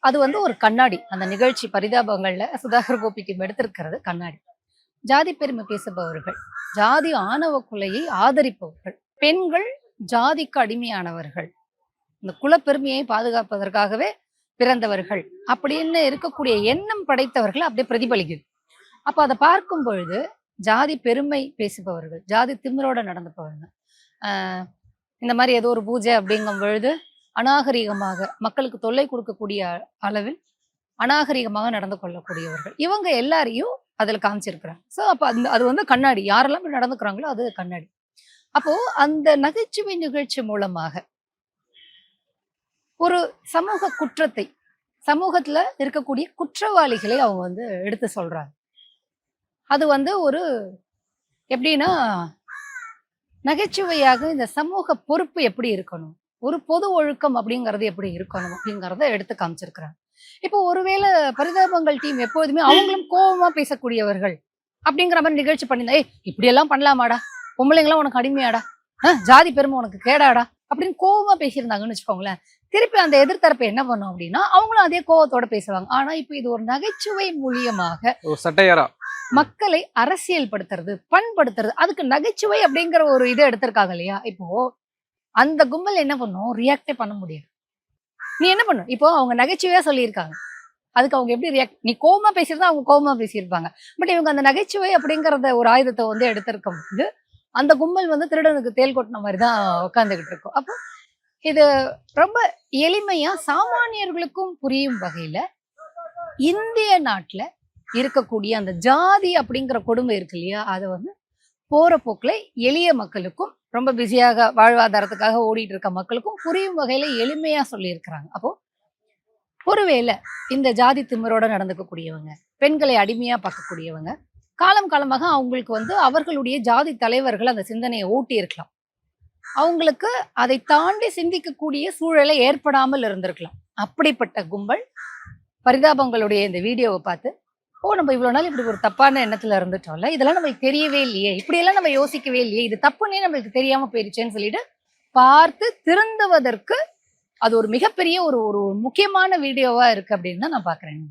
அது வந்து ஒரு கண்ணாடி. அந்த நிகழ்ச்சி பரிதாபங்கள்ல சுதாகர் கோபி டீம் எடுத்திருக்கிறது கண்ணாடி. ஜாதி பெருமை பேசுபவர்கள், ஜாதி ஆணவ கொலையை ஆதரிப்பவர்கள், பெண்கள் ஜாதிக்கு அடிமையானவர்கள், இந்த குலப்பெருமையை பாதுகாப்பதற்காகவே பிறந்தவர்கள் அப்படின்னு இருக்கக்கூடிய எண்ணம் படைத்தவர்கள் அப்படியே பிரதிபலிக்குது. அப்ப அதை பார்க்கும் பொழுது ஜாதி பெருமை பேசுபவர்கள், ஜாதி திமிரோட நடந்துப்பவர்கள், இந்த மாதிரி ஏதோ ஒரு பூஜை அப்படிங்கும் பொழுது அநாகரிகமாக மக்களுக்கு தொல்லை கொடுக்கக்கூடிய அளவில் அநாகரிகமாக நடந்து கொள்ளக்கூடியவர்கள், இவங்க எல்லாரையும் அதுல காமிச்சிருக்கிறாங்க. ஸோ அப்போ அது வந்து கண்ணாடி, யாரெல்லாம் நடந்துக்கிறாங்களோ அது கண்ணாடி. அப்போ அந்த நகைச்சுவை நிகழ்ச்சி மூலமாக ஒரு சமூக குற்றத்தை, சமூகத்துல இருக்கக்கூடிய குற்றவாளிகளை அவங்க வந்து எடுத்து சொல்றாங்க. அது வந்து ஒரு எப்படின்னா நகைச்சுவையாக இந்த சமூக பொறுப்பு எப்படி இருக்கணும், ஒரு பொது ஒழுக்கம் அப்படிங்கிறது எப்படி இருக்கணும் அப்படிங்கிறத எடுத்து காமிச்சிருக்கிறாங்க. இப்போ ஒருவேளை பரிதாபங்கள் டீம் எப்போதுமே அவங்களும் கோபமா பேசக்கூடியவர்கள் அப்படிங்கிற மாதிரி நிகழ்ச்சி பண்ணியிருந்தா, இப்படி எல்லாம் பண்ணலாமாடா, பொம்பளைங்களாம் உனக்கு அடிமையாடா, ஜாதி பெருமை உனக்கு கேடாடா அப்படின்னு கோபமா பேசியிருந்தாங்கன்னு வச்சுக்கோங்களேன், திருப்பி அந்த எதிர்த்தரப்பை என்ன பண்ணும் அப்படின்னா அவங்களும் அதே கோபத்தோட பேசுவாங்க. ஆனா இப்ப இது ஒரு நகைச்சுவை மூலியமாக சட்டையாரா மக்களை அரசியல் படுத்துறது, பண்படுத்துறது, அதுக்கு நகைச்சுவை அப்படிங்கிற ஒரு இதை எடுத்திருக்காங்க இல்லையா. இப்போ அந்த கும்பல் என்ன பண்ணும், ரியாக்டே பண்ண முடியாது. நீ என்ன பண்ணும், இப்போ அவங்க நகைச்சுவையா சொல்லியிருக்காங்க, அதுக்கு அவங்க எப்படி ரியாக்ட், நீ கோபமா பேசியிருந்தா அவங்க கோபமா பேசியிருப்பாங்க. பட் இவங்க அந்த நகைச்சுவை அப்படிங்கிறத ஒரு ஆயுதத்தை வந்து எடுத்திருக்கும் போது அந்த கும்பல் வந்து திருடனுக்கு தேல் கொட்டின மாதிரி தான் உட்காந்துக்கிட்டு இருக்கும். அப்போ இது ரொம்ப எளிமையா சாமானியர்களுக்கும் புரியும் வகையில இந்திய நாட்டுல இருக்கக்கூடிய அந்த ஜாதி அப்படிங்கிற கொடுமை இருக்கு இல்லையா, அதை வந்து போற போக்குல எளிய மக்களுக்கும், ரொம்ப பிஸியாக வாழ்வாதாரத்துக்காக ஓடிட்டு இருக்க மக்களுக்கும் புரியும் வகையில எளிமையா சொல்லியிருக்கிறாங்க. அப்போ ஒருவேளை இந்த ஜாதி திமிரோட நடந்துக்கக்கூடியவங்க, பெண்களை அடிமையா பார்க்கக்கூடியவங்க, காலம் காலமாக அவங்களுக்கு வந்து அவர்களுடைய ஜாதி தலைவர்கள் அந்த சிந்தனையை ஊட்டி இருக்கலாம், அவங்களுக்கு அதை தாண்டி சிந்திக்கக்கூடிய சூழலை ஏற்படாமல் இருந்திருக்கலாம். அப்படிப்பட்ட கும்பல் பரிதாபங்களுடைய இந்த வீடியோவை பார்த்து, நம்ம இவ்வளவு நாள் இப்படி ஒரு தப்பான எண்ணத்துல இருந்துட்டோம்ல, இதெல்லாம் நம்மளுக்கு தெரியவே இல்லையே, இப்படியெல்லாம் நம்ம யோசிக்கவே இல்லையே, இது தப்புன்னே நம்மளுக்கு தெரியாம போயிருச்சேன்னு சொல்லிட்டு பார்த்து திருந்துவதற்கு அது ஒரு மிகப்பெரிய ஒரு ஒரு முக்கியமான வீடியோவா இருக்கு அப்படின்னு தான் நான் பாக்குறேன்.